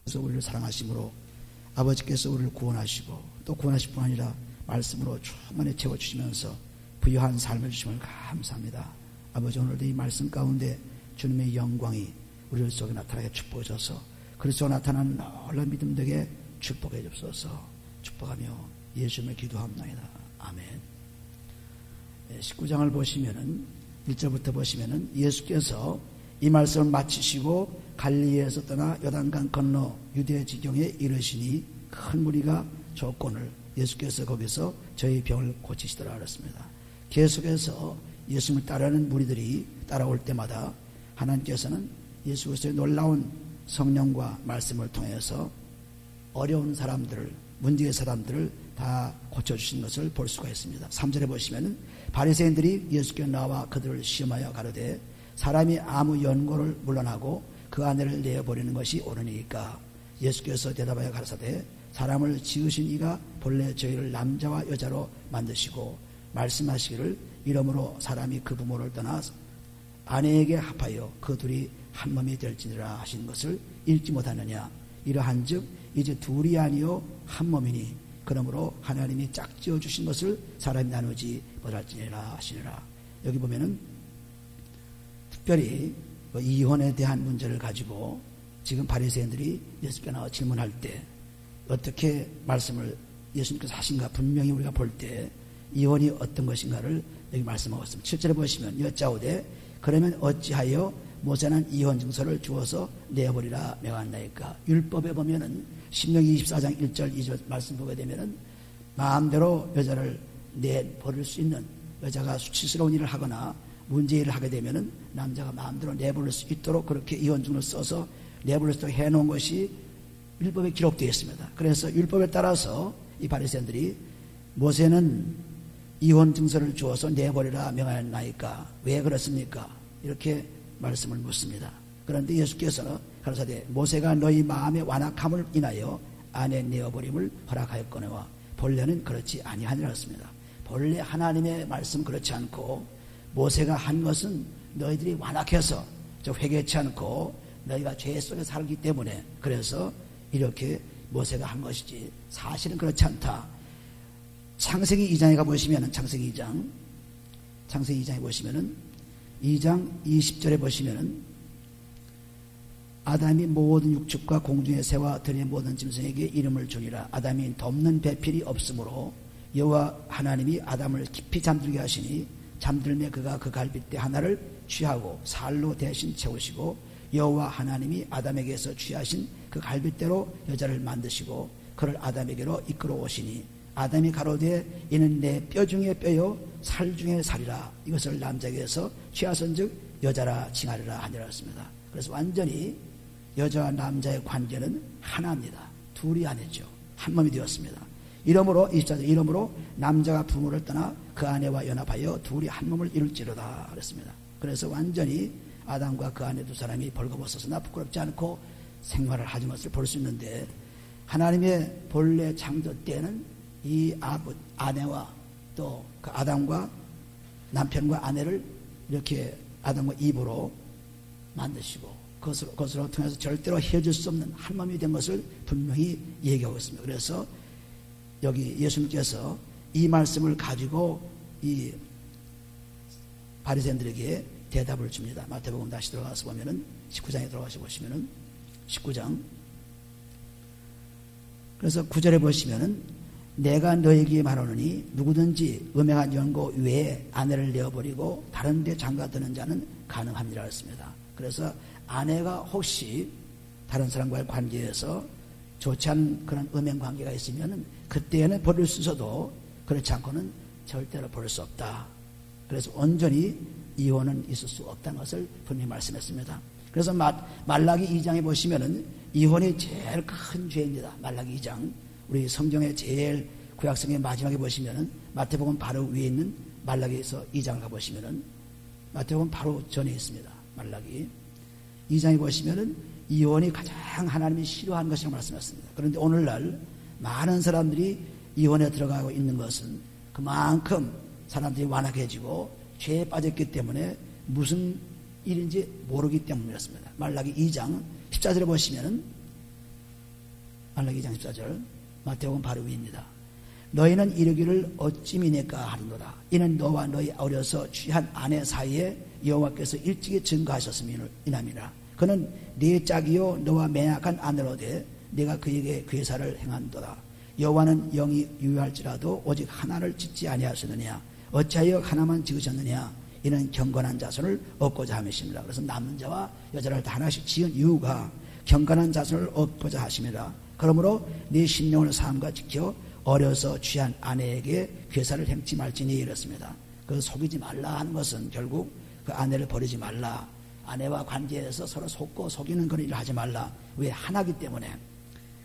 그래서 우리를 사랑하심으로 아버지께서 우리를 구원하시고 또 구원하실 뿐 아니라 말씀으로 충만히 채워주시면서 부유한 삶을 주심을 감사합니다. 아버지, 오늘도 이 말씀 가운데 주님의 영광이 우리 속에 나타나게 축복해 줘서 그리스도가 나타나는 놀라운 믿음 되게 축복해 주옵소서. 축복하며 예수님을 기도합니다. 아멘. 19장을 보시면은 1절부터 보시면은 예수께서 이 말씀을 마치시고 갈릴리에서 떠나 요단강 건너 유대 지경에 이르시니 큰 무리가 조건을 예수께서 거기서 저희 병을 고치시더라 그랬습니다. 계속해서 예수님을 따르는 무리들이 따라올 때마다 하나님께서는 예수 그리스도의 놀라운 성령과 말씀을 통해서 어려운 사람들을, 문제의 사람들을 다 고쳐주신 것을 볼 수가 있습니다. 3절에 보시면은 바리새인들이 예수께 나와 그들을 시험하여 가로되 사람이 아무 연고를 물러나고 그 아내를 내어버리는 것이 옳으니까. 예수께서 대답하여 가라사대 사람을 지으신 이가 본래 저희를 남자와 여자로 만드시고 말씀하시기를 이러므로 사람이 그 부모를 떠나 아내에게 합하여 그 둘이 한 몸이 될지니라 하신 것을 읽지 못하느냐. 이러한즉 이제 둘이 아니요 한 몸이니 그러므로 하나님이 짝지어 주신 것을 사람이 나누지 못할지니라 하시니라. 여기 보면은 특별히 이혼에 대한 문제를 가지고 지금 바리새인들이 예수께 나와 질문할 때 어떻게 말씀을 예수님께서 하신가 분명히 우리가 볼 때 이혼이 어떤 것인가를 여기 말씀하고 있습니다. 7절에 보시면 여짜오되 그러면 어찌하여 모세는 이혼 증서를 주어서 내어버리라 명하나이까. 율법에 보면은 신명기 24장 1절 2절 말씀 보게 되면은 마음대로 여자를 내버릴 수 있는, 여자가 수치스러운 일을 하거나 문제일을 하게 되면은 남자가 마음대로 내버릴 수 있도록 그렇게 이혼증을 써서 내버릴 수 있도록 해놓은 것이 율법에 기록되어 있습니다. 그래서 율법에 따라서 이 바리새인들이 모세는 이혼 증서를 주어서 내버리라 명하였나이까 왜 그렇습니까? 이렇게 말씀을 묻습니다. 그런데 예수께서는 가라사대 모세가 너희 마음의 완악함을 인하여 아내 내어버림을 허락하였거니와 본래는 그렇지 아니하니라 했습니다. 본래 하나님의 말씀 그렇지 않고 모세가 한 것은 너희들이 완악해서 회개치 않고 너희가 죄 속에 살기 때문에 그래서 이렇게 모세가 한 것이지 사실은 그렇지 않다. 창세기 2장에 가보시면은 창세기 2장에 보시면은 2장 20절에 보시면은 아담이 모든 육축과 공중의 새와 들의 모든 짐승에게 이름을 주니라. 아담이 덮는 배필이 없으므로 여호와 하나님이 아담을 깊이 잠들게 하시니 잠들매 그가 그 갈빗대 하나를 취하고 살로 대신 채우시고 여호와 하나님이 아담에게서 취하신 그 갈빗대로 여자를 만드시고 그를 아담에게로 이끌어 오시니 아담이 가로되 이는 내 뼈 중에 뼈요 살 중에 살이라. 이것을 남자에게서 취하선즉 여자라 칭하리라 하니라 했습니다. 그래서 완전히 여자와 남자의 관계는 하나입니다. 둘이 아니죠. 한 몸이 되었습니다. 이러므로 24절 이러므로 남자가 부모를 떠나 그 아내와 연합하여 둘이 한 몸을 이룰지로다 그랬습니다. 그래서 완전히 아담과 그 아내 두 사람이 벌거벗어서나 부끄럽지 않고 생활을 하는 것을 볼 수 있는데 하나님의 본래 창조 때는 이 아내와 또 그 아담과 남편과 아내를 이렇게 아담과 이브로 만드시고 그것으로 통해서 절대로 헤어질 수 없는 한 몸이 된 것을 분명히 얘기하고 있습니다. 그래서 여기 예수님께서 이 말씀을 가지고 이 바리새인들에게 대답을 줍니다. 마태복음 다시 들어가서 보면은 19장에 들어가서 보시면은 19장 그래서 9절에 보시면은 내가 너에게 말하노니 누구든지 음행한 연고 외에 아내를 내어버리고 다른 데 장가드는 자는 가능합니다 했습니다. 그래서 아내가 혹시 다른 사람과의 관계에서 좋지 않은 그런 음행 관계가 있으면 그때에는 버릴 수 있어도 그렇지 않고는 절대로 버릴 수 없다. 그래서 온전히 이혼은 있을 수 없다는 것을 분명히 말씀했습니다. 그래서 말라기 2장에 보시면은 이혼이 제일 큰 죄입니다. 말라기 2장. 우리 성경의 제일 구약성의 마지막에 보시면은 마태복음 바로 위에 있는 말라기에서 2장 가보시면은 마태복음 바로 전에 있습니다. 말라기 2장에 보시면은 이혼이 가장 하나님이 싫어하는 것이라고 말씀했습니다. 그런데 오늘날 많은 사람들이 이혼에 들어가고 있는 것은 그만큼 사람들이 완악해지고 죄에 빠졌기 때문에 무슨 일인지 모르기 때문이었습니다. 말라기 2장 14절에 보시면은 말라기 2장 14절, 마태복음 바로 위입니다. 너희는 이르기를 어찌 미니까 하리노라. 이는 너와 너희 어려서 취한 아내 사이에 여호와께서 일찍이 증거하셨음이니라. 그는 네 짝이요 너와 매약한 아내로되 네가 그에게 괴사를 행한도다. 여호와는 영이 유효할지라도 오직 하나를 짓지 아니하셨느냐. 어찌하여 하나만 지으셨느냐. 이는 경건한 자손을 얻고자 함이십니다. 그래서 남는 자와 여자를 다 하나씩 지은 이유가 경건한 자손을 얻고자 하심이라. 그러므로 네 심령을 삼가 지켜 어려서 취한 아내에게 괴사를 행치 말지니 이렇습니다. 그 속이지 말라 하는 것은 결국 그 아내를 버리지 말라. 아내와 관계에서 서로 속고 속이는 그런 일을 하지 말라. 왜? 하나기 때문에.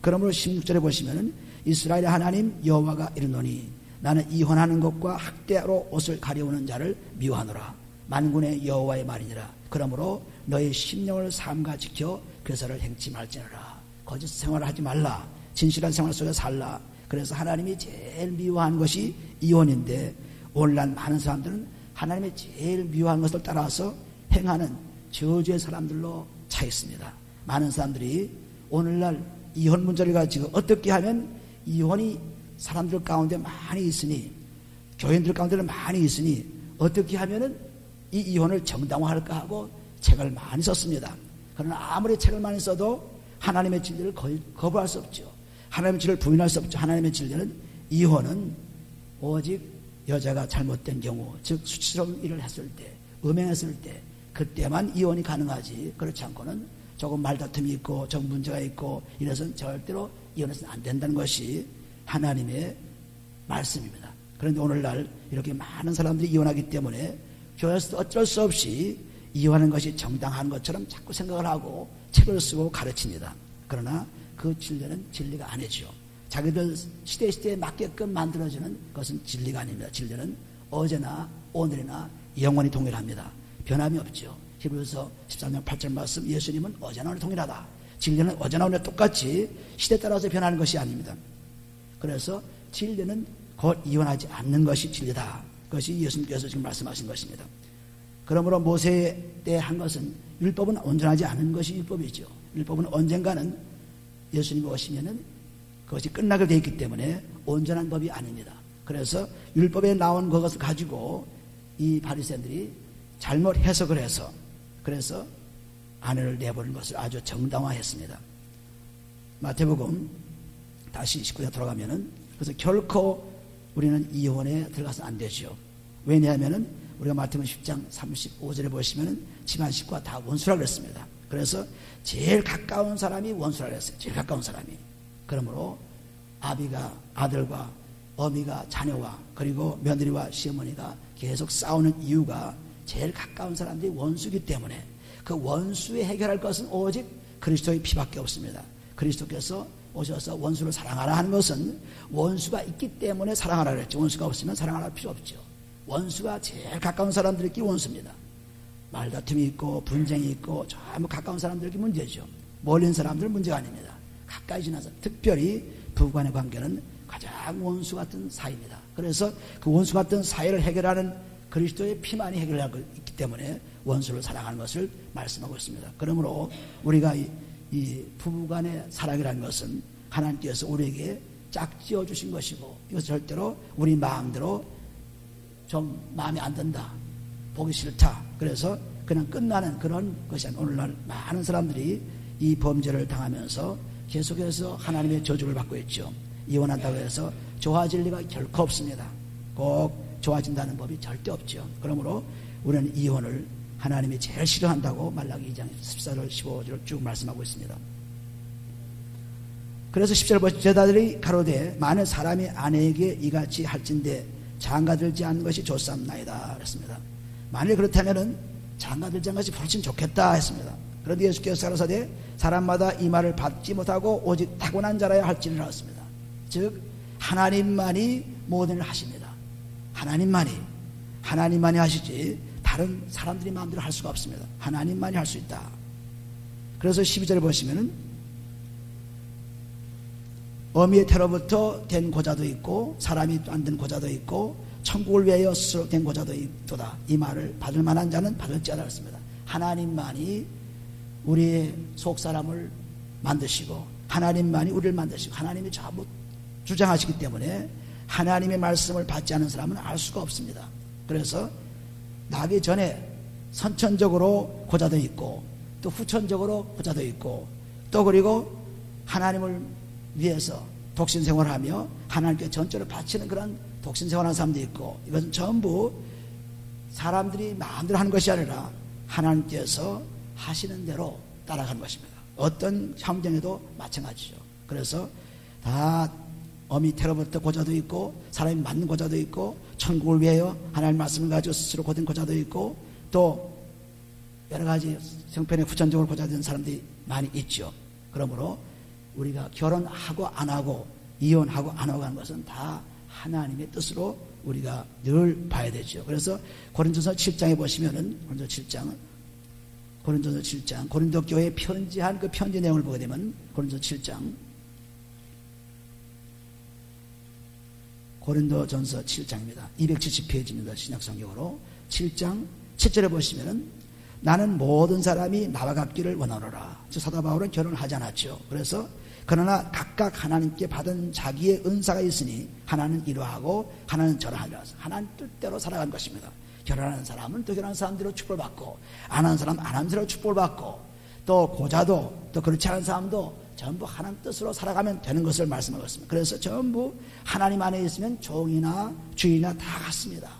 그러므로 16절에 보시면은 이스라엘의 하나님 여호와가 이르노니 나는 이혼하는 것과 학대로 옷을 가려우는 자를 미워하노라. 만군의 여호와의 말이니라. 그러므로 너의 심령을 삼가 지켜 괴사를 행치 말지니라. 거짓 생활을 하지 말라. 진실한 생활 속에 살라. 그래서 하나님이 제일 미워한 것이 이혼인데 오늘날 많은 사람들은 하나님이 제일 미워한 것을 따라서 행하는 저주의 사람들로 차 있습니다. 많은 사람들이 오늘날 이혼 문제를 가지고 어떻게 하면 이혼이 사람들 가운데 많이 있으니, 교인들 가운데는 많이 있으니 어떻게 하면은 이 이혼을 정당화할까 하고 책을 많이 썼습니다. 그러나 아무리 책을 많이 써도 하나님의 진리를 거부할 수 없죠. 하나님의 진리를 부인할 수 없죠. 하나님의 진리는 이혼은 오직 여자가 잘못된 경우, 즉 수치스러운 일을 했을 때, 음행했을 때 그때만 이혼이 가능하지, 그렇지 않고는 조금 말다툼이 있고 조금 문제가 있고 이래서는 절대로 이혼해서는 안 된다는 것이 하나님의 말씀입니다. 그런데 오늘날 이렇게 많은 사람들이 이혼하기 때문에 교회에서 어쩔 수 없이 이혼하는 것이 정당한 것처럼 자꾸 생각을 하고 책을 쓰고 가르칩니다. 그러나 그 진리는 진리가 아니죠. 자기들 시대에 맞게끔 만들어주는 것은 진리가 아닙니다. 진리는 어제나 오늘이나 영원히 동일합니다. 변함이 없죠. 히브리서 13장 8절 말씀, 예수님은 어제나 오늘 동일하다. 진리는 어제나 오늘 똑같이 시대에 따라서 변하는 것이 아닙니다. 그래서 진리는 곧 이혼하지 않는 것이 진리다. 그것이 예수님께서 지금 말씀하신 것입니다. 그러므로 모세 때 한 것은, 율법은 온전하지 않은 것이 율법이죠. 율법은 언젠가는 예수님이 오시면은 그것이 끝나게 되어 있기 때문에 온전한 법이 아닙니다. 그래서 율법에 나온 그것을 가지고 이 바리새인들이 잘못 해석을 해서 그래서 아내를 내버린 것을 아주 정당화했습니다. 마태복음 다시 19장 돌아가면은, 그래서 결코 우리는 이혼에 들어가서 안 되죠. 왜냐하면은 우리가 마태복음 10장 35절에 보시면은 집안 식구가 다 원수라고 그랬습니다. 그래서 제일 가까운 사람이 원수라고 그랬어요. 제일 가까운 사람이. 그러므로 아비가 아들과 어미가 자녀와 그리고 며느리와 시어머니가 계속 싸우는 이유가 제일 가까운 사람들이 원수이기 때문에, 그 원수에 해결할 것은 오직 그리스도의 피밖에 없습니다. 그리스도께서 오셔서 원수를 사랑하라 하는 것은 원수가 있기 때문에 사랑하라 그랬죠. 원수가 없으면 사랑할 필요 없죠. 원수가 제일 가까운 사람들에게 원수입니다. 말다툼이 있고 분쟁이 있고 전부 가까운 사람들에게 문제죠. 멀린 사람들은 문제가 아닙니다. 가까이 지나서, 특별히 부부간의 관계는 가장 원수 같은 사이입니다. 그래서 그 원수 같은 사이를 해결하는 그리스도의 피만이 해결하고 있기 때문에 원수를 사랑하는 것을 말씀하고 있습니다. 그러므로 우리가 이 부부간의 사랑이라는 것은 하나님께서 우리에게 짝지어 주신 것이고, 이것은 절대로 우리 마음대로 좀 마음에 안 든다, 보기 싫다, 그래서 그냥 끝나는 그런 것이 아니라, 오늘날 많은 사람들이 이 범죄를 당하면서 계속해서 하나님의 저주를 받고 있죠. 이혼한다고 해서 좋아질 리가 결코 없습니다. 꼭 좋아진다는 법이 절대 없죠. 그러므로 우리는 이혼을 하나님이 제일 싫어한다고 말라기 2장 14절 15절을 쭉 말씀하고 있습니다. 그래서 10절 보시죠. 제자들이 가로되 만일 사람이 아내에게 이같이 할진대 장가들지 않는 것이 좋사옵나이다 그랬습니다. 만일 그렇다면은 장가들지 않는 것이 훨씬 좋겠다 했습니다. 그런데 예수께서 가라사대 사람마다 이 말을 받지 못하고 오직 타고난 자라야 할지니라 했습니다. 즉 하나님만이 모든 일을 하십니다. 하나님만이 하시지 다른 사람들이 마음대로 할 수가 없습니다. 하나님만이 할 수 있다. 그래서 12절에 보시면은 어미의 태로부터 된 고자도 있고 사람이 안 된 고자도 있고 천국을 위하여 스스로 된 고자도 있도다. 이 말을 받을 만한 자는 받을지어다 했습니다. 하나님만이 우리의 속사람을 만드시고 하나님만이 우리를 만드시고 하나님이 전부 주장하시기 때문에 하나님의 말씀을 받지 않은 사람은 알 수가 없습니다. 그래서 나기 전에 선천적으로 고자도 있고 또 후천적으로 고자도 있고 또 그리고 하나님을 위해서 독신생활하며 하나님께 전적으로 바치는 그런 독신생활하는 사람도 있고 이것은 전부 사람들이 마음대로 하는 것이 아니라 하나님께서 하시는 대로 따라가는 것입니다. 어떤 환경에도 마찬가지죠. 그래서 다 어미 태로부터 고자도 있고 사람이 맞는 고자도 있고 천국을 위하여 하나님의 말씀을 가지고 스스로 고된 고자도 있고 또 여러 가지 형편에 후천적으로 고자된 사람들이 많이 있죠. 그러므로 우리가 결혼하고 안 하고 이혼하고 안 하고 하는 것은 다 하나님의 뜻으로 우리가 늘 봐야 되죠. 그래서 고린도서 7장에 보시면은 고린도서 7장 고린도 교회에 편지한 그 편지 내용을 보게 되면 고린도서 7장 고린도전서 7장입니다. 270페이지입니다. 신약성경으로 7장 7절에 보시면은 나는 모든 사람이 나와 같기를 원하노라. 사도 바울은 결혼을 하지 않았죠. 그래서 그러나 각각 하나님께 받은 자기의 은사가 있으니 하나는 이러하고 하나는 저러하리라. 하나님 뜻대로 살아간 것입니다. 결혼하는 사람은 또 결혼하는 사람대로 축복받고 안 하는 사람은 안 하는 대로 축복받고 또 고자도 또 그렇지 않은 사람도 전부 하나님 뜻으로 살아가면 되는 것을 말씀하고 있습니다. 그래서 전부 하나님 안에 있으면 종이나 주인이나 다 같습니다.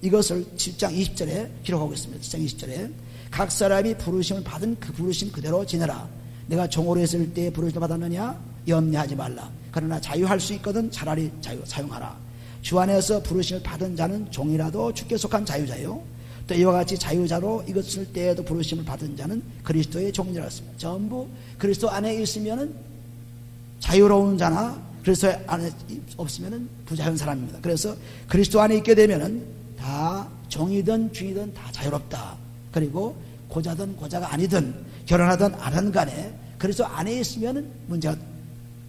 이것을 7장 20절에 기록하고 있습니다. 7장 20절에 각 사람이 부르심을 받은 그 부르심 그대로 지내라. 내가 종으로 했을 때 부르심을 받았느냐? 염려하지 말라. 그러나 자유할 수 있거든 차라리 사용하라. 주 안에서 부르심을 받은 자는 종이라도 주께 속한 자유자요. 또 이와 같이 자유자로 이것을 때에도 부르심을 받은 자는 그리스도의 종이라 했습니다. 전부 그리스도 안에 있으면은 자유로운 자나 그리스도 안에 없으면은 부자연 사람입니다. 그래서 그리스도 안에 있게 되면은 다 종이든 주이든 다 자유롭다. 그리고 고자든 고자가 아니든 결혼하든 안 하든 간에 그리스도 안에 있으면은 문제가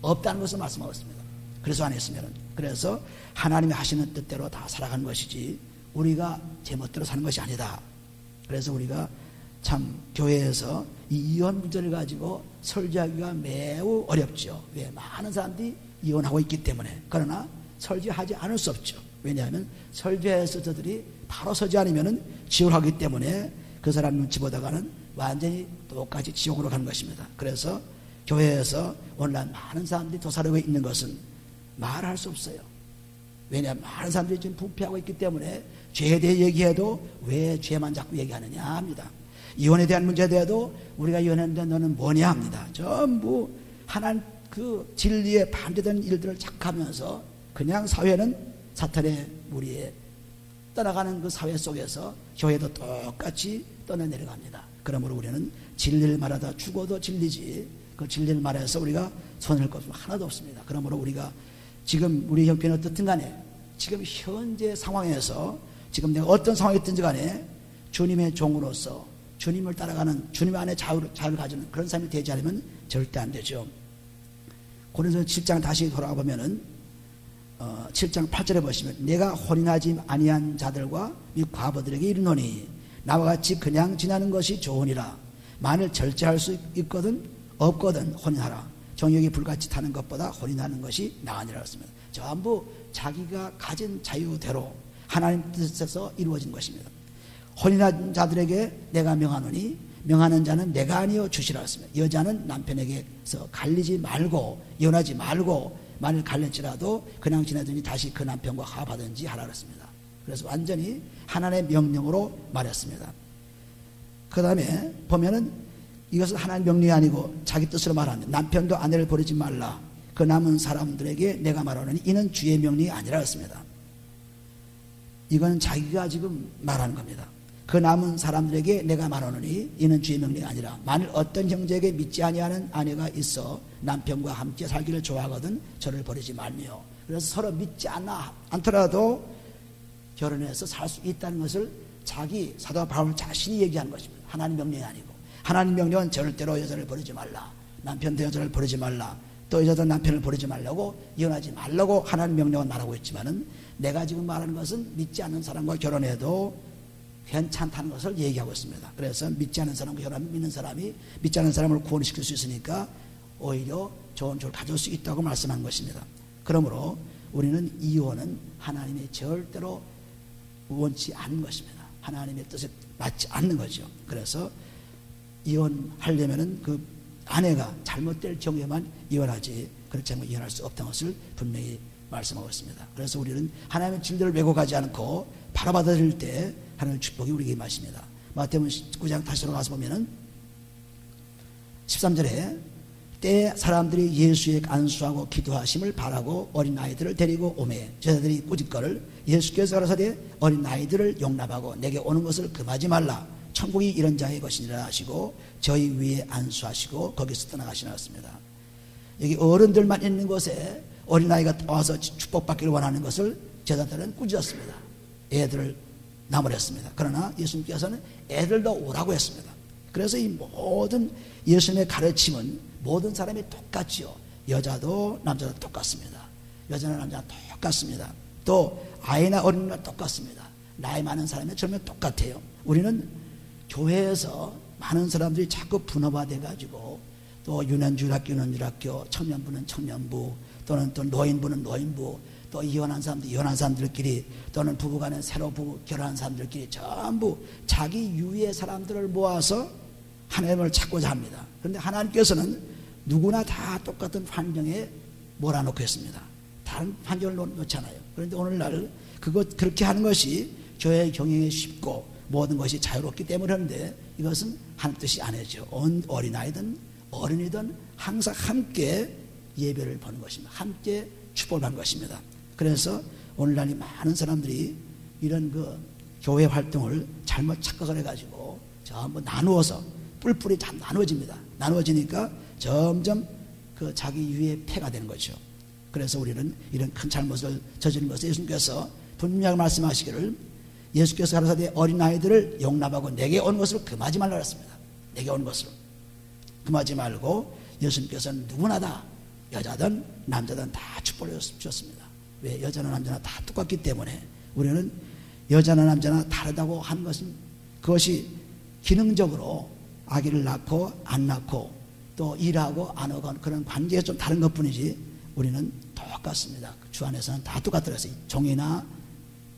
없다는 것을 말씀하고 있습니다. 그리스도 안에 있으면은. 그래서 하나님이 하시는 뜻대로 다 살아가는 것이지 우리가 제멋대로 사는 것이 아니다. 그래서 우리가 참 교회에서 이 이혼 문제를 가지고 설교하기가 매우 어렵죠. 왜? 많은 사람들이 이혼하고 있기 때문에. 그러나 설교하지 않을 수 없죠. 왜냐하면 설교해서 저들이 바로 서지 않으면 지옥을 하기 때문에 그 사람 눈치 보다가는 완전히 똑같이 지옥으로 가는 것입니다. 그래서 교회에서 오늘날 많은 사람들이 도사리고 있는 것은 말할 수 없어요. 왜냐하면 많은 사람들이 지금 부패하고 있기 때문에 죄에 대해 얘기해도 왜 죄만 자꾸 얘기하느냐 합니다. 이혼에 대한 문제에 대해도 우리가 이혼했는데 너는 뭐냐 합니다. 전부 하나님 그 진리에 반대되는 일들을 착하면서 그냥 사회는 사탄의 무리에 떠나가는 그 사회 속에서 교회도 똑같이 떠내려갑니다. 그러므로 우리는 진리를 말하다 죽어도 진리지 그 진리를 말해서 우리가 손해낼 것은 하나도 없습니다. 그러므로 우리가 지금 우리 형편이 어떻든 간에 지금 현재 상황에서 지금 내가 어떤 상황이 있든지 간에 주님의 종으로서 주님을 따라가는 주님 안에 자유를 가지는 그런 삶이 되지 않으면 절대 안 되죠. 고린도서 7장 다시 돌아가 보면은 7장 8절에 보시면 내가 혼인하지 아니한 자들과 이 과부들에게 이르노니 나와 같이 그냥 지나는 것이 좋으니라. 만일 절제할 수 있거든 없거든 혼인하라. 정욕이 불같이 타는 것보다 혼인하는 것이 나으니라 했습니다. 전부 자기가 가진 자유대로 하나님 뜻에서 이루어진 것입니다. 혼인한 자들에게 내가 명하노니 명하는 자는 내가 아니요 주시라 했습니다. 여자는 남편에게서 갈리지 말고 이혼하지 말고 만일 갈렸지라도 그냥 지내더니 다시 그 남편과 화합하든지 하라 그랬습니다. 그래서 완전히 하나님의 명령으로 말했습니다. 그 다음에 보면은 이것은 하나님의 명령이 아니고 자기 뜻으로 말하는데 남편도 아내를 버리지 말라. 그 남은 사람들에게 내가 말하노니 이는 주의 명령이 아니라 했습니다. 이건 자기가 지금 말하는 겁니다. 그 남은 사람들에게 내가 말하노니 이는 주의 명령이 아니라 만일 어떤 형제에게 믿지 아니하는 아내가 있어 남편과 함께 살기를 좋아하거든 저를 버리지 말며. 그래서 서로 믿지 않더라도 결혼해서 살 수 있다는 것을 자기 사도 바울 자신이 얘기하는 것입니다. 하나님 명령이 아니고 하나님 명령은 절대로 여자를 버리지 말라. 남편도 여자를 버리지 말라. 또 여자도 남편을 버리지 말라고 이혼하지 말라고 하나님 명령은 말하고 있지만은 내가 지금 말하는 것은 믿지 않는 사람과 결혼해도 괜찮다는 것을 얘기하고 있습니다. 그래서 믿지 않는 사람과 결혼하면 믿는 사람이 믿지 않는 사람을 구원시킬 수 있으니까 오히려 좋은 쪽을 가져올 수 있다고 말씀한 것입니다. 그러므로 우리는 이혼은 하나님의 절대로 원치 않는 것입니다. 하나님의 뜻에 맞지 않는 거죠. 그래서 이혼하려면은 그 아내가 잘못될 경우에만 이혼하지, 그렇지 않으면 이혼할 수 없다는 것을 분명히 말씀하고 있습니다. 그래서 우리는 하나님의 진리를 왜곡하지 않고 바로 받아들일 때 하나님의 축복이 우리에게 임하십니다. 마태복음 19장 다시 돌아가서 보면은 13절에 때 사람들이 예수의 안수하고 기도하심을 바라고 어린아이들을 데리고 오매 제자들이 꾸짖거를 예수께서 가라사대 어린아이들을 용납하고 내게 오는 것을 금하지 말라. 천국이 이런 자의 것이니라 하시고 저희 위에 안수하시고 거기서 떠나가시나 했습니다. 여기 어른들만 있는 곳에 어린아이가 와서 축복받기를 원하는 것을 제자들은 꾸짖었습니다. 애들을 나무랬습니다. 그러나 예수님께서는 애들도 오라고 했습니다. 그래서 이 모든 예수님의 가르침은 모든 사람이 똑같지요. 여자도 남자도 똑같습니다. 여자나 남자나 똑같습니다. 또 아이나 어린이나 똑같습니다. 나이 많은 사람이 젊으면 똑같아요. 우리는 교회에서 많은 사람들이 자꾸 분업화돼 가지고 또 유년주일학교, 청년부는 청년부, 또는 또 노인부는 노인부, 또 이혼한 사람들끼리, 또는 부부간에 새로 결혼한 사람들끼리 전부 자기 유의 사람들을 모아서 하나님을 찾고자 합니다. 그런데 하나님께서는 누구나 다 똑같은 환경에 몰아놓고 있습니다. 다른 환경을 놓잖아요. 그런데 오늘날 그렇게 하는 것이 교회 경영에 쉽고 모든 것이 자유롭기 때문인데 이것은 하나님 뜻이 아니죠. 어린아이든 어른이든 항상 함께 예배를 보는 것입니다. 함께 축복을 받는 것입니다. 그래서 오늘날 많은 사람들이 이런 그 교회 활동을 잘못 착각을 해가지고 전부 나누어서 뿔뿔이 다 나누어집니다. 나누어지니까 점점 그 자기 유의 패가 되는 거죠. 그래서 우리는 이런 큰 잘못을 저지른 것을 예수님께서 분명히 말씀하시기를 예수께서 가라사대 어린아이들을 용납하고 내게 온 것을 금하지 말라 했습니다. 내게 온 것을 금하지 말고 예수님께서는 누구나 다 여자든 남자든 다 축복을 주셨습니다. 왜? 여자나 남자나 다 똑같기 때문에 우리는 여자나 남자나 다르다고 하는 것은 그것이 기능적으로 아기를 낳고 안 낳고 또 일하고 안 하고 그런 관계가 좀 다른 것 뿐이지 우리는 똑같습니다. 주 안에서는 다 똑같더라고요. 종이나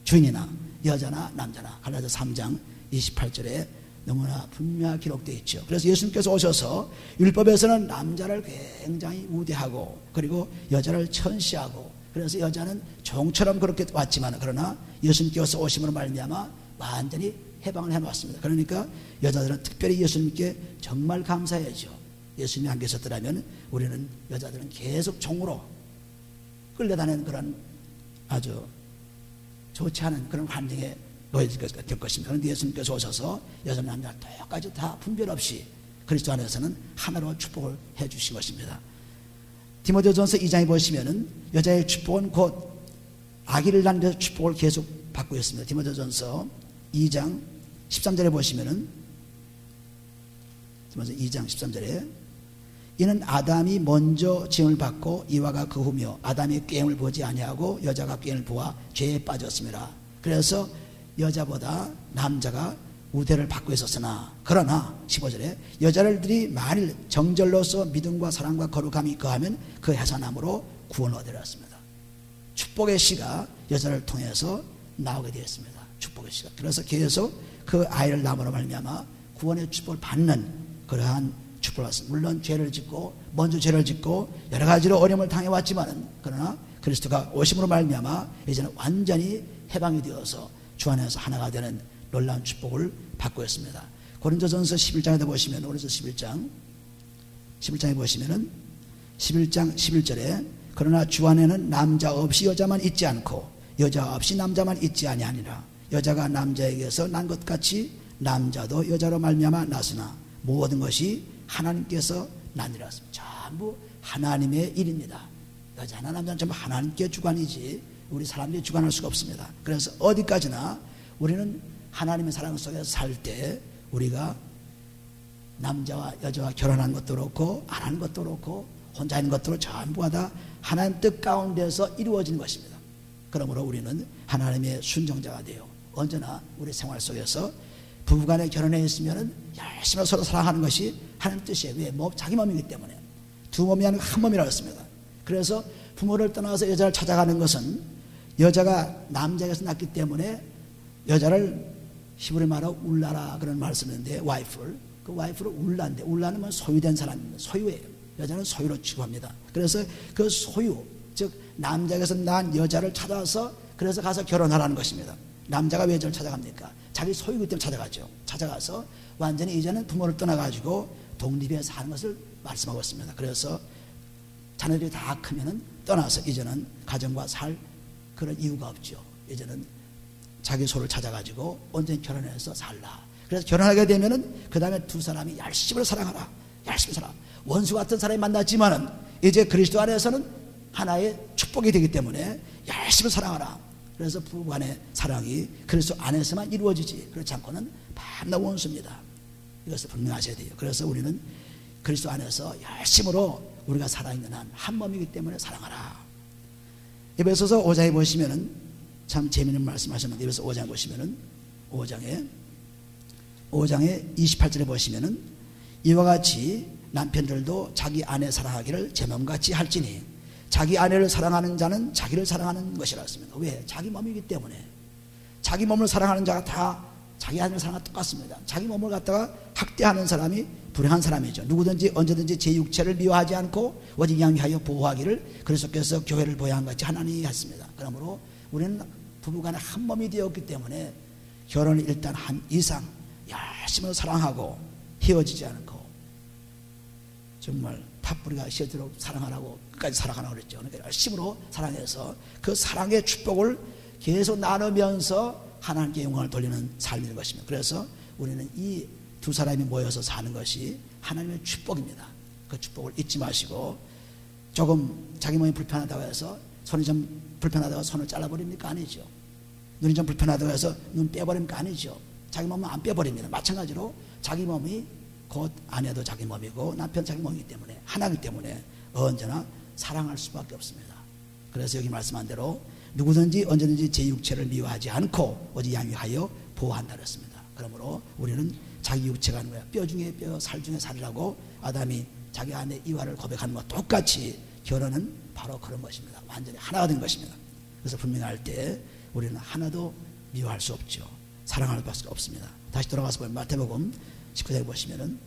주인이나 여자나 남자나 갈라디아서 3장 28절에 너무나 분명히 기록되어 있죠. 그래서 예수님께서 오셔서 율법에서는 남자를 굉장히 우대하고 그리고 여자를 천시하고 그래서 여자는 종처럼 그렇게 왔지만 그러나 예수님께서 오심으로 말미암아 완전히 해방을 해놓았습니다. 그러니까 여자들은 특별히 예수님께 정말 감사해야죠. 예수님이 안 계셨더라면 우리는 여자들은 계속 종으로 끌려다니는 그런 아주 좋지 않은 그런 환경에 놓여질 것입니다. 그런데 예수님께서 오셔서 여자 남자 똑같이 다 분별 없이 그리스도 안에서는 하나로 축복을 해 주신 것입니다. 디모데전서 2장에 보시면은 여자의 축복은 곧 아기를 낳는 데서 축복을 계속 받고 있습니다. 디모데전서 2장 13절에 보시면은 디모데전서 2장 13절에 이는 아담이 먼저 지음을 받고 이와가 그 후며 아담이 꾀임을 보지 아니하고 여자가 꾀임을 보아 죄에 빠졌습니다. 그래서 여자보다 남자가 우대를 받고 있었으나 그러나 15절에 여자들이 만일 정절로서 믿음과 사랑과 거룩함이 거하면 그 해산함으로 구원을 얻으려 했습니다. 축복의 씨가 여자를 통해서 나오게 되었습니다. 축복의 씨가. 그래서 계속 그 아이를 낳음으로 말미암아 구원의 축복을 받는 그러한 축복을 받습니다. 물론 먼저 죄를 짓고 여러 가지로 어려움을 당해왔지만은 그러나 그리스도가 오심으로 말미암아 이제는 완전히 해방이 되어서 주 안에서 하나가 되는 놀라운 축복을 받고 있습니다. 고린도전서 11장에 보시면 고린도서 11장에 보시면은 11장 11절에 그러나 주 안에는 남자 없이 여자만 있지 않고 여자 없이 남자만 있지 아니하니라. 여자가 남자에게서 난 것 같이 남자도 여자로 말미암아 났으나 모든 것이 하나님께서 나니라. 전부 하나님의 일입니다. 여자나 남자는 전부 하나님께 주관이지 우리 사람들이 주관할 수가 없습니다. 그래서 어디까지나 우리는 하나님의 사랑 속에서 살 때 우리가 남자와 여자와 결혼한 것도 그렇고 안 한 것도 그렇고 혼자 있는 것도 전부가 다 하나님 뜻 가운데서 이루어진 것입니다. 그러므로 우리는 하나님의 순종자가 되어 언제나 우리 생활 속에서 부부간에 결혼해 있으면 열심히 서로 사랑하는 것이 하나님 뜻이에요. 왜? 자기 몸이기 때문에 두 몸이 아니고 한 몸이라고 했습니다. 그래서 부모를 떠나서 여자를 찾아가는 것은 여자가 남자에게서 낳기 때문에 여자를 히브리 말로 울라라 그런 말을 쓰는데 와이프를 그 와이프를 울라인데 울라는 건 소유된 사람입니다. 소유예요. 여자는 소유로 취급합니다. 그래서 그 소유 즉 남자에게서 낳은 여자를 찾아서 그래서 가서 결혼하라는 것입니다. 남자가 왜 여자를 찾아갑니까? 자기 소유기 때문에 찾아가죠. 찾아가서 완전히 이제는 부모를 떠나가지고 독립해 사는 것을 말씀하고 있습니다. 그래서 자녀들이 다 크면은 떠나서 이제는 가정과 살 그런 이유가 없죠. 이제는 자기 소를 찾아가지고 온전히 결혼해서 살라. 그래서 결혼하게 되면은 그 다음에 두 사람이 열심히 사랑하라. 열심히 살아. 원수 같은 사람이 만났지만은 이제 그리스도 안에서는 하나의 축복이 되기 때문에 열심히 사랑하라. 그래서 부부 간의 사랑이 그리스도 안에서만 이루어지지 그렇지 않고는 밤낮 원수입니다. 이것을 분명하셔야 돼요. 그래서 우리는 그리스도 안에서 열심으로 우리가 살아있는 한 한 몸이기 때문에 사랑하라. 에베소서 5장에 보시면은 참 재미있는 말씀하셨는데 에베소 5장 보시면은 5장에 28절에 보시면은 이와 같이 남편들도 자기 아내 사랑하기를 제 몸같이 할지니 자기 아내를 사랑하는 자는 자기를 사랑하는 것이라 했습니다. 왜? 자기 몸이기 때문에. 자기 몸을 사랑하는 자가 다 자기 아내를 사랑하고 똑같습니다. 자기 몸을 갖다가 학대하는 사람이 불행한 사람이죠. 누구든지 언제든지 제 육체를 미워하지 않고 오직 양위하여 보호하기를 그리스도께서 교회를 보호한 같이 하나님이 했습니다. 그러므로 우리는 부부간에 한 몸이 되었기 때문에 결혼을 일단 한 이상 열심히 사랑하고 헤어지지 않고 정말 팥뿌리가 시들도록 사랑하라고 끝까지 살아가라고 그랬죠. 그러니까 열심으로 사랑해서 그 사랑의 축복을 계속 나누면서 하나님께 영광을 돌리는 삶인 것입니다. 그래서 우리는 이 두 사람이 모여서 사는 것이 하나님의 축복입니다. 그 축복을 잊지 마시고 조금 자기 몸이 불편하다고 해서 손이 좀 불편하다고 손을 잘라버립니까? 아니죠. 눈이 좀 불편하다고 해서 눈 빼버립니까? 아니죠. 자기 몸은 안 빼버립니다. 마찬가지로 자기 몸이 곧 아내도 자기 몸이고 남편 자기 몸이기 때문에 하나이기 때문에 언제나 사랑할 수밖에 없습니다. 그래서 여기 말씀한 대로 누구든지 언제든지 제 육체를 미워하지 않고 오직 양위하여 보호한다 그랬습니다. 그러므로 우리는 자기 육체가 하는 거야. 뼈 중에 뼈, 살 중에 살이라고 아담이 자기 아내 이와를 고백하는 것 똑같이 결혼은 바로 그런 것입니다. 완전히 하나가 된 것입니다. 그래서 분명히 할 때 우리는 하나도 미워할 수 없죠. 사랑할 수밖에 없습니다. 다시 돌아가서 보면 마태복음 19장에 보시면은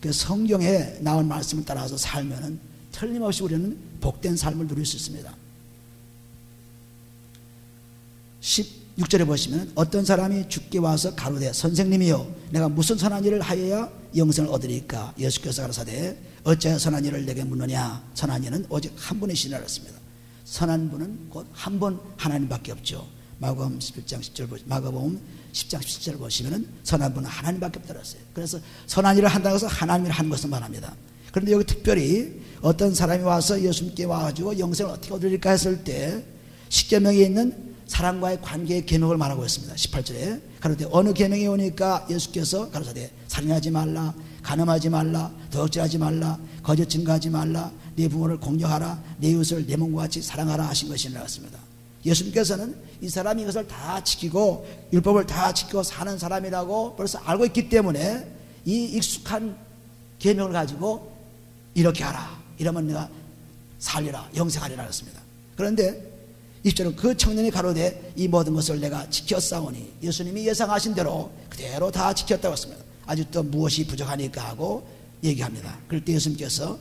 그 성경에 나온 말씀을 따라서 살면은 틀림없이 우리는 복된 삶을 누릴 수 있습니다. 16절에 보시면 어떤 사람이 주께 와서 가로되 선생님이여 내가 무슨 선한 일을 하여야 영생을 얻으리까? 예수께서 가라사대 어찌하여 선한 일을 내게 묻느냐? 선한 일은 오직 한 분이시라 했습니다. 선한 분은 곧 한 분 하나님밖에 없죠. 마가복음 11장 10절 마가복음 10장 17절 보시면은 선한 분은 하나님밖에 없다고 했어요. 그래서 선한 일을 한다고 해서 하나님을 하는 것을 말합니다. 그런데 여기 특별히 어떤 사람이 와서 예수님께 와가지고 영생을 어떻게 얻으리까 했을 때 십계명에 있는 사람과의 관계의 계명을 말하고 있습니다. 18절에 가로되 어느 계명이 오니까 예수께서 가로사대 살인하지 말라, 간음하지 말라, 도둑질하지 말라, 거짓 증거하지 말라, 네 부모를 공경하라, 네 이웃을 내 몸과 같이 사랑하라 하신 것이라 했습니다. 예수님께서는 이 사람이 이것을 다 지키고 율법을 다 지키고 사는 사람이라고 벌써 알고 있기 때문에 이 익숙한 계명을 가지고 이렇게 하라, 이러면 내가 살리라, 영생하리라 했습니다. 그런데 20절은 그 청년이 가로되 이 모든 것을 내가 지켰사오니 예수님이 예상하신 대로 그대로 다 지켰다고 했습니다. 아직도 무엇이 부족하니까 하고 얘기합니다. 그럴 때 예수께서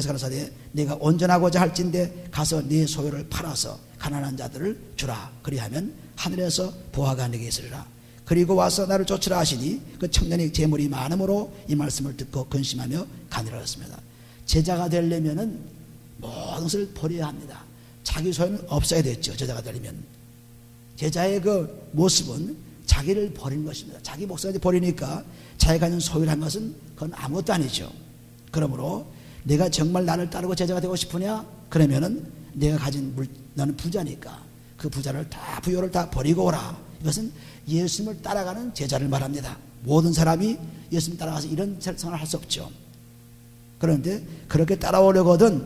가라사대 내가 온전하고자 할진대 가서 네 소유를 팔아서 가난한 자들을 주라. 그리하면 하늘에서 보화가 내게 있으리라. 그리고 와서 나를 쫓으라 하시니 그 청년이 재물이 많음으로 이 말씀을 듣고 근심하며 가니라 했습니다. 제자가 되려면은 모든 것을 버려야 합니다. 자기 소유는 없어야 됐죠. 제자가 되려면 제자의 그 모습은 자기를 버리는 것입니다. 자기 목숨까지 버리니까 자기가 있는 소유란 것은 그건 아무것도 아니죠. 그러므로 내가 정말 나를 따르고 제자가 되고 싶으냐? 그러면은 내가 가진 너는 부자니까 그 부자를 다 부요를 다 버리고 오라. 이것은 예수님을 따라가는 제자를 말합니다. 모든 사람이 예수님 따라가서 이런 생활을 할 수 없죠. 그런데 그렇게 따라오려거든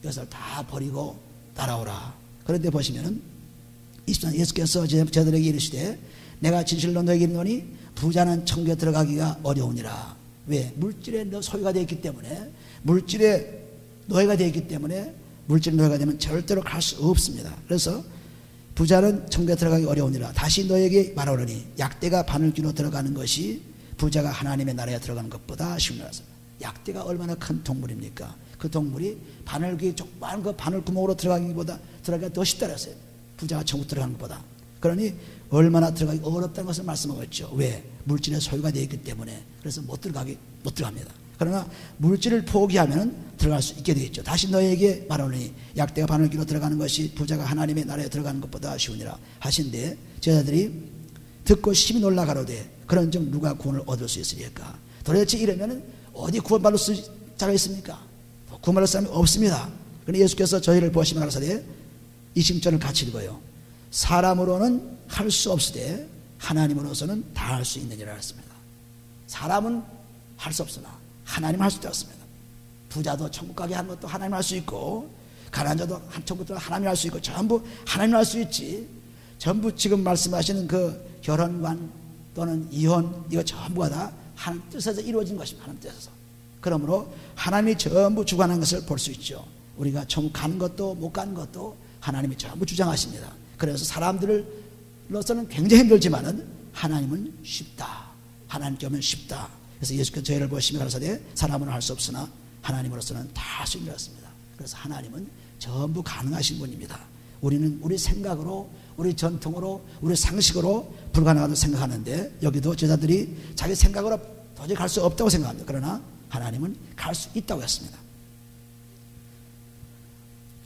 이것을 다 버리고 따라오라. 그런데 보시면은 예수께서 제자들에게 이르시되 내가 진실로 너에게 이르노니 부자는 천국에 들어가기가 어려우니라. 왜? 물질의 소유가 되어 있기 때문에, 물질의 노예가 되어 있기 때문에, 물질의 노예가 되면 절대로 갈 수 없습니다. 그래서 부자는 천국에 들어가기 어려우니라. 다시 너에게 말하오니 약대가 바늘귀로 들어가는 것이 부자가 하나님의 나라에 들어가는 것보다 쉬우니라. 약대가 얼마나 큰 동물입니까? 그 동물이 바늘귀 족반 그 바늘 구멍으로 들어가기가 더 쉽다 그랬어요. 부자가 천국 들어가는 것보다. 그러니 얼마나 들어가기 어렵다는 것을 말씀하고 있죠. 왜? 물질의 소유가 되어 있기 때문에. 그래서 못 들어갑니다. 그러나 물질을 포기하면 들어갈 수 있게 되어 있죠. 다시 너에게 말하오니 약대가 바늘귀로 들어가는 것이 부자가 하나님의 나라에 들어가는 것보다 쉬우니라 하신데, 제자들이 듣고 심히 놀라 가로되 그런즉 누가 구원을 얻을 수 있으리까? 도대체 이러면 어디 구원받을 자가 있습니까? 구원받을 사람이 없습니다. 그런데 예수께서 저희를 보시며 가라사대 20절을 같이 읽어요. 사람으로는 할 수 없으되 하나님으로서는 다 할 수 있느니라 했습니다. 사람은 할 수 없으나 하나님은 할 수 있습니다. 부자도 천국 가게 하는 것도 하나님 할 수 있고, 가난한 자도 천국도 하나님 할 수 있고, 전부 하나님 할 수 있지. 전부 지금 말씀하시는 그 결혼관 또는 이혼, 이거 전부가 다 하나님 뜻에서 이루어진 것입니다. 하나님 뜻에서. 그러므로 하나님이 전부 주관하는 것을 볼 수 있죠. 우리가 천국 가는 것도 못 가는 것도 하나님이 전부 주장하십니다. 그래서 사람들로서는 굉장히 힘들지만은 하나님은 쉽다. 하나님께 오면 쉽다. 그래서 예수께서 저희를 보시며 가라사대 사람은 할 수 없으나 하나님으로서는 다 할 수 있습니다. 그래서 하나님은 전부 가능하신 분입니다. 우리는 우리 생각으로, 우리 전통으로, 우리 상식으로 불가능하다고 생각하는데, 여기도 제자들이 자기 생각으로 도저히 갈 수 없다고 생각합니다. 그러나 하나님은 갈 수 있다고 했습니다.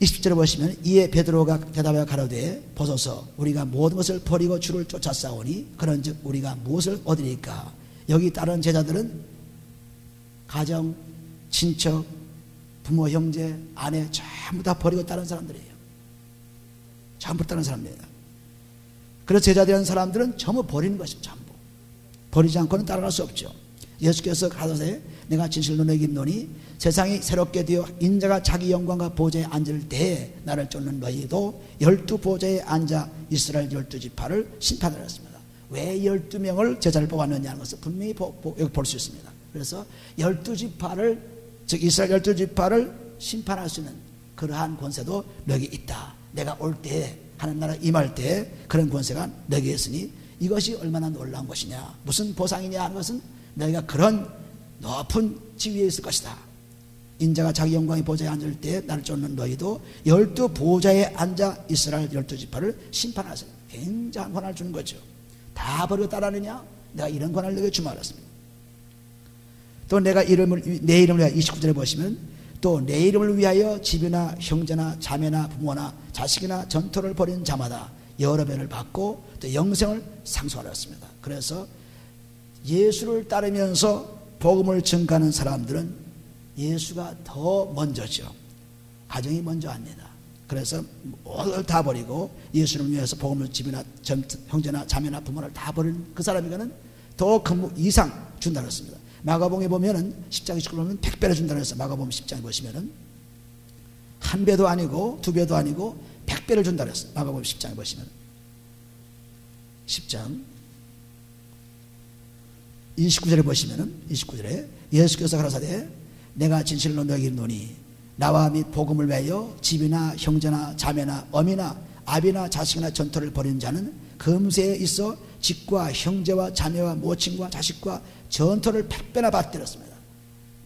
20절에 보시면 이에 베드로가 대답하여 가로되 보소서 우리가 모든 것을 버리고 주를 쫓아 싸우니 그런즉 우리가 무엇을 얻으리까? 여기 따른 제자들은 가정, 친척, 부모, 형제, 아내 전부 다 버리고 따른 사람들이에요. 전부 따른 사람입니다. 그래서 제자되는 사람들은 전부 버리는 것입니다. 전부 버리지 않고는 따라갈 수 없죠. 예수께서 가로되 내가 진실로 너에게 이르노니 세상이 새롭게 되어 인자가 자기 영광과 보좌에 앉을 때에 나를 쫓는 너희도 12보좌에 앉아 이스라엘 12지파를 심판하라 했습니다. 왜 12명을 제자를 뽑았느냐 하는 것을 분명히 여기 볼 수 있습니다. 그래서 12지파를, 즉 이스라엘 12지파를 심판할 수 있는 그러한 권세도 너에게 있다. 내가 올 때 하나님 나라 임할 때 그런 권세가 너에게 있으니 이것이 얼마나 놀라운 것이냐, 무슨 보상이냐 하는 것은 너희가 그런 높은 지위에 있을 것이다. 인자가 자기 영광의 보좌에 앉을 때 나를 쫓는 너희도 12보좌에 앉아 이스라엘 12지파를 심판하세요. 굉장한 권한을 주는 거죠. 다 버리고 따르느냐? 내가 이런 권한을 너에게 주마 그랬습니다. 또 내가 내 이름을 위하여 29절에 보시면 또 내 이름을 위하여 집이나 형제나 자매나 부모나 자식이나 전토를 벌인 자마다 여러 배를 받고 또 영생을 상속하라 했습니다. 그래서 예수를 따르면서 복음을 전가하는 사람들은 예수가 더 먼저죠. 가정이 먼저 합니다. 그래서 모든 걸 다 버리고 예수를 위해서 복음을 집이나 형제나 자매나 부모를 다 버리는 그 사람에게는 더 큰 이상 준다고 했습니다. 마가복음에 보면은 10장 29절 보면 100배를 준다고 해서 마가복음 10장에 보시면은 한 배도 아니고 두 배도 아니고 100배를 준다고 했어요. 마가복음 10장에 보시면 10장 29절에 보시면은 29절에 예수께서 가라사대 내가 진실로 너에게 이르노니 나와 및 복음을 위하여 집이나 형제나 자매나 어미나 아비나 자식이나 전토를 벌이는 자는 금세에 있어 집과 형제와 자매와 모친과 자식과 전토를 100배나 받들었습니다.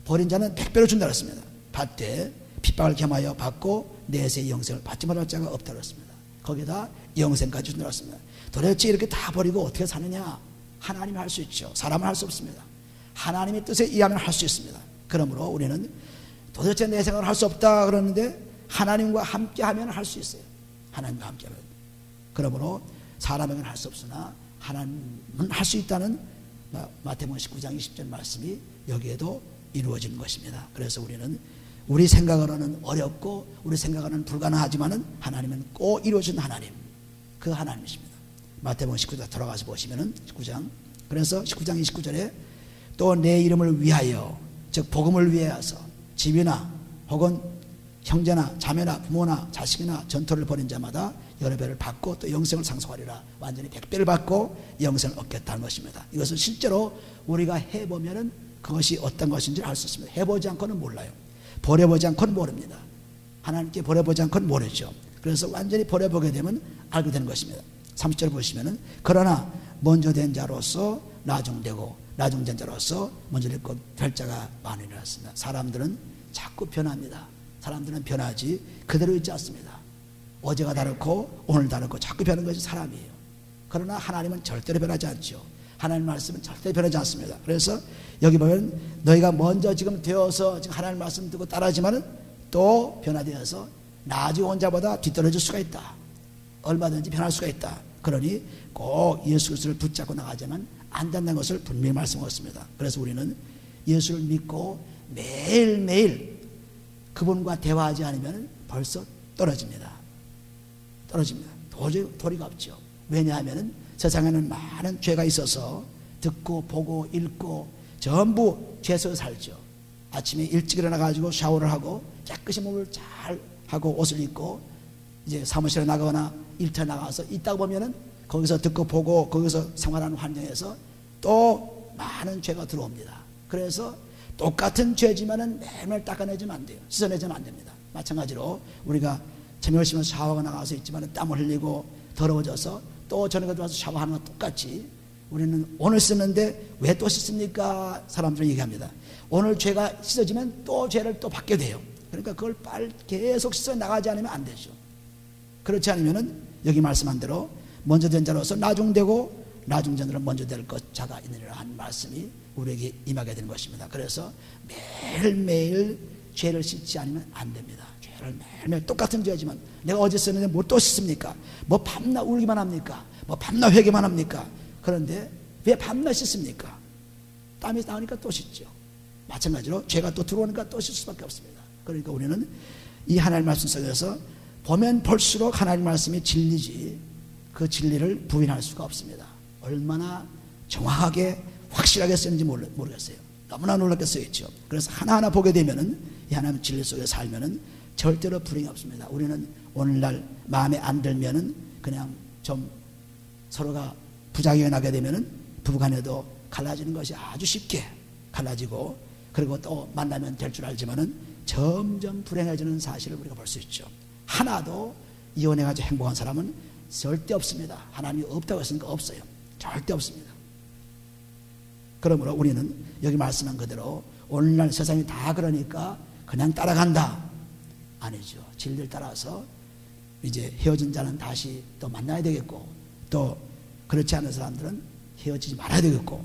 버린 자는 100배로 준다 그랬습니다. 받되 핍박을 겸하여 받고 내세의 영생을 받지 못할 자가 없다고 했습니다. 거기다 영생까지 준다 그랬습니다. 도대체 이렇게 다 버리고 어떻게 사느냐? 하나님이 할 수 있죠. 사람은 할 수 없습니다. 하나님의 뜻에 의하면 할 수 있습니다. 그러므로 우리는 도대체 내 생각을 할 수 없다 그러는데 하나님과 함께 하면 할 수 있어요. 하나님과 함께 하면. 그러므로 사람에게는 할 수 없으나 하나님은 할 수 있다는 마태복음 19장 20절 말씀이 여기에도 이루어지는 것입니다. 그래서 우리는 우리 생각으로는 어렵고 우리 생각으로는 불가능하지만은 하나님은 꼭 이루어진 하나님, 그 하나님이십니다. 마태복음 19장 들어가서 보시면은 19장, 그래서 19장 29절에 또 내 이름을 위하여, 즉 복음을 위하여서 집이나 혹은 형제나 자매나 부모나 자식이나 전토를 벌인 자마다 여러 배를 받고 또 영생을 상속하리라. 완전히 100배를 받고 영생을 얻겠다는 것입니다. 이것은 실제로 우리가 해보면은 그것이 어떤 것인지 알 수 있습니다. 해보지 않고는 몰라요. 버려보지 않고는 모릅니다. 하나님께 버려보지 않고는 모르죠. 그래서 완전히 버려보게 되면 알게 되는 것입니다. 30절 보시면은 그러나 먼저 된 자로서 나중되고 나중된 자로서 먼저 될 자가 많으리라. 사람들은 자꾸 변합니다. 사람들은 변하지 그대로 있지 않습니다. 어제가 다르고 오늘 다르고 자꾸 변하는 것이 사람이에요. 그러나 하나님은 절대로 변하지 않죠. 하나님 말씀은 절대 변하지 않습니다. 그래서 여기 보면 너희가 먼저 지금 되어서 지금 하나님 말씀 듣고 따라하지만은 또 변화되어서 나중에 온 자보다 뒤떨어질 수가 있다. 얼마든지 변할 수가 있다. 그러니 꼭 예수 그리스도를 붙잡고 나가자면 안 된다는 것을 분명히 말씀하셨습니다. 그래서 우리는 예수를 믿고 매일매일 그분과 대화하지 않으면 벌써 떨어집니다. 도저히 도리가 없죠. 왜냐하면 세상에는 많은 죄가 있어서 듣고 보고 읽고 전부 죄 속에 살죠. 아침에 일찍 일어나가지고 샤워를 하고 깨끗이 몸을 잘 하고 옷을 입고 이제 사무실에 나가거나 일터에 나가서 있다 보면은 거기서 듣고 보고 거기서 생활하는 환경에서 또 많은 죄가 들어옵니다. 그래서 똑같은 죄지만은 매일매일 닦아내지면 안 돼요. 씻어내지면 안 됩니다. 마찬가지로 우리가 저녁을 씻으면서 샤워가 나가서 있지만 땀을 흘리고 더러워져서 또 저녁에 들어와서 샤워하는 것 똑같이 우리는 오늘 씻는데 왜 또 씻습니까? 사람들은 얘기합니다. 오늘 죄가 씻어지면 또 죄를 또 받게 돼요. 그러니까 그걸 계속 씻어 나가지 않으면 안 되죠. 그렇지 않으면은 여기 말씀한 대로 먼저 된 자로서 나중되고 나중전으로 먼저 될 것 자가 있느니라 한 말씀이 우리에게 임하게 되는 것입니다. 그래서 매일매일 죄를 씻지 않으면 안 됩니다. 죄를 매일매일 똑같은 죄지만 내가 어제 썼는데 뭐 또 씻습니까? 뭐 밤낮 울기만 합니까? 뭐 밤낮 회개만 합니까? 그런데 왜 밤낮 씻습니까? 땀이 나오니까 또 씻죠. 마찬가지로 죄가 또 들어오니까 또 씻을 수밖에 없습니다. 그러니까 우리는 이 하나님 말씀 속에서 보면 볼수록 하나님 말씀이 진리지 그 진리를 부인할 수가 없습니다. 얼마나 정확하게 확실하게 쓰는지 모르겠어요. 너무나 놀랍게 쓰였죠. 그래서 하나하나 보게 되면은 이 하나님 진리 속에 살면은 절대로 불행이 없습니다. 우리는 오늘날 마음에 안 들면은 그냥 좀 서로가 부작용이 나게 되면은 부부간에도 갈라지는 것이 아주 쉽게 갈라지고 그리고 또 만나면 될 줄 알지만은 점점 불행해지는 사실을 우리가 볼 수 있죠. 하나도 이혼해가지고 행복한 사람은 절대 없습니다. 하나님이 없다고 했으니까 없어요. 절대 없습니다. 그러므로 우리는 여기 말씀한 그대로 오늘날 세상이 다 그러니까 그냥 따라간다. 아니죠. 진리를 따라서 이제 헤어진 자는 다시 또 만나야 되겠고 또 그렇지 않은 사람들은 헤어지지 말아야 되겠고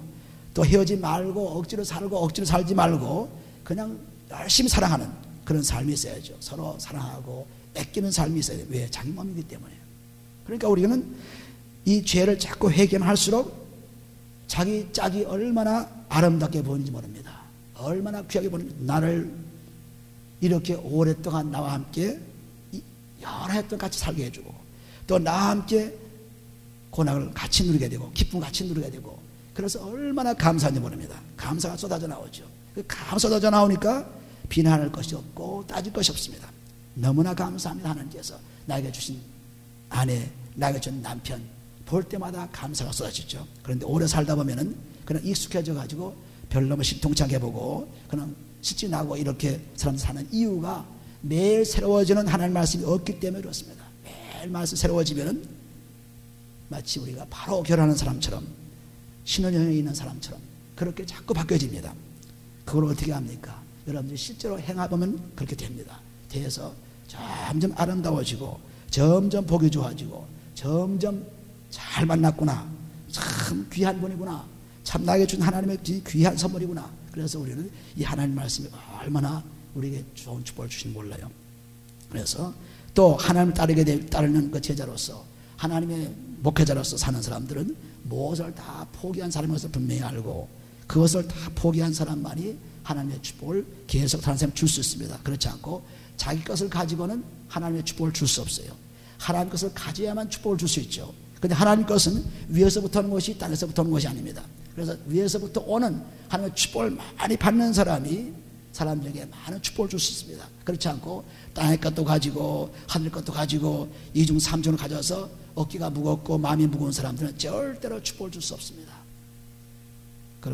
또 헤어지지 말고 억지로 살고 억지로 살지 말고 그냥 열심히 사랑하는 그런 삶이 있어야죠. 서로 사랑하고 아끼는 삶이 있어야 돼요. 왜? 자기 몸이기 때문에. 그러니까 우리는 이 죄를 자꾸 회개만 할수록 자기 짝이 얼마나 아름답게 보이는지 모릅니다. 얼마나 귀하게 보이는지. 나를 이렇게 오랫동안 나와 함께 여러 해 동안 같이 살게 해주고 또 나와 함께 고난을 같이 누리게 되고 기쁨 같이 누리게 되고 그래서 얼마나 감사한지 모릅니다. 감사가 쏟아져 나오죠. 그 감사 쏟아져 나오니까 비난할 것이 없고 따질 것이 없습니다. 너무나 감사합니다. 하나님께서 나에게 주신 아내, 나에게 준 남편 볼 때마다 감사가 쏟아지죠. 그런데 오래 살다 보면은 그냥 익숙해져 가지고 별로 뭐 신통치게 보고 그냥 씻지 나고 이렇게 사람 사는 이유가 매일 새로워지는 하나님 말씀이 없기 때문에 그렇습니다. 매일 말씀 새로워지면은 마치 우리가 바로 결혼하는 사람처럼 신혼여행에 있는 사람처럼 그렇게 자꾸 바뀌어집니다. 그걸 어떻게 합니까? 여러분들이 실제로 행해보면 그렇게 됩니다. 돼서 점점 아름다워지고 점점 보기 좋아지고 점점 잘 만났구나. 참 귀한 분이구나. 참 나에게 준 하나님의 귀한 선물이구나. 그래서 우리는 이 하나님 말씀이 얼마나 우리에게 좋은 축복을 주시는지 몰라요. 그래서 또 하나님을 따르는 그 제자로서 하나님의 목회자로서 사는 사람들은 무엇을 다 포기한 사람인 것을 분명히 알고 그것을 다 포기한 사람만이 하나님의 축복을 계속 다른 사람이 줄 수 있습니다. 그렇지 않고 자기 것을 가지고는 하나님의 축복을 줄 수 없어요. 하나님 것을 가져야만 축복을 줄 수 있죠. 그런데 하나님 것은 위에서부터 오는 것이 땅에서부터 오는 것이 아닙니다. 그래서 위에서부터 오는 하나님의 축복을 많이 받는 사람이 사람들에게 많은 축복을 줄 수 있습니다. 그렇지 않고 땅의 것도 가지고 하늘 것도 가지고 이중 삼중을 가져서 어깨가 무겁고 마음이 무거운 사람들은 절대로 축복을 줄 수 없습니다.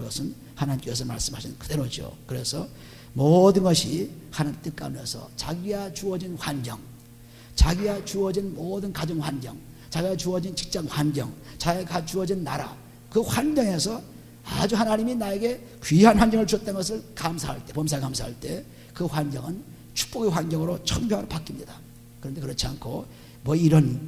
그것은 하나님께서 말씀하신 그대로죠. 그래서 모든 것이 하나님 뜻 가운데서 자기가 주어진 환경, 자기가 주어진 모든 가정 환경, 자기가 주어진 직장 환경, 자기가 주어진 나라, 그 환경에서 아주 하나님이 나에게 귀한 환경을 주었다는 것을 감사할 때, 범사에 감사할 때 그 환경은 축복의 환경으로 천국으로 바뀝니다. 그런데 그렇지 않고 뭐 이런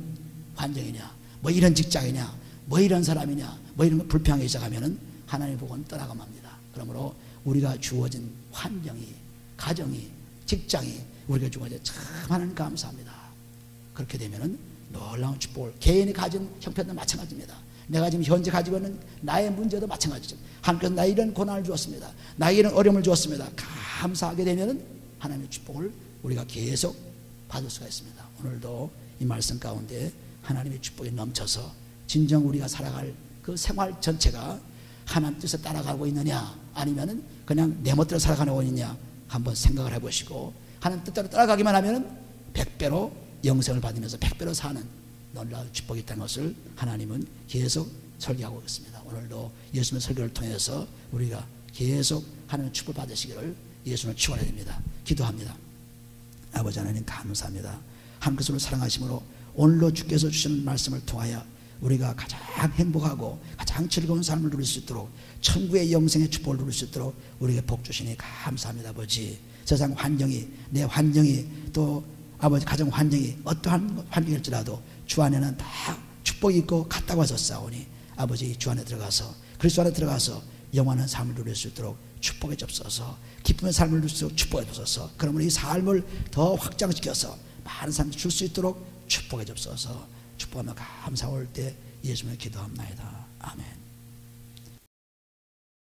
환경이냐, 뭐 이런 직장이냐, 뭐 이런 사람이냐, 뭐 이런 불평하기 시작하면은 하나님의 복은 떠나가 맙니다. 그러므로 우리가 주어진 환경이, 가정이, 직장이 우리가 주어진 참 하나님 감사합니다. 그렇게 되면은 놀라운 축복을, 개인이 가진 형편도 마찬가지입니다. 내가 지금 현재 가지고 있는 나의 문제도 마찬가지죠. 하나님께서 나에게 이런 고난을 주었습니다. 나에게 이런 어려움을 주었습니다. 감사하게 되면은 하나님의 축복을 우리가 계속 받을 수가 있습니다. 오늘도 이 말씀 가운데 하나님의 축복이 넘쳐서 진정 우리가 살아갈 그 생활 전체가 하나님 뜻에 따라가고 있느냐, 아니면은 그냥 내 멋대로 살아가고 있느냐 한번 생각을 해보시고, 하나님 뜻대로 따라가기만 하면은 100배로 영생을 받으면서 100배로 사는 놀라운 축복이 있다는 것을 하나님은 계속 설교하고 있습니다. 오늘도 예수님의 설교를 통해서 우리가 계속 하나님의 축복을 받으시기를 예수님을 축원해야 됩니다. 기도합니다. 아버지 하나님 감사합니다. 하나님께서 우리를 사랑하심으로 오늘도 주께서 주시는 말씀을 통하여 우리가 가장 행복하고 가장 즐거운 삶을 누릴 수 있도록, 천국의 영생의 축복을 누릴 수 있도록 우리에게 복 주시니 감사합니다. 아버지, 세상 환경이, 내 환경이, 또 아버지 가정 환경이 어떠한 환경일지라도 주 안에는 다 축복이 있고 같다고 하셨사오니 아버지 주 안에 들어가서, 그리스도 안에 들어가서 영원한 삶을 누릴 수 있도록 축복해 주옵소서. 기쁨의 삶을 누릴 수 있도록 축복해 주옵소서. 그러므로 이 삶을 더 확장시켜서 많은 삶을 줄 수 있도록 축복해 주옵소서. 축복하며 감사할 때 예수님을 기도합나이다. 아멘.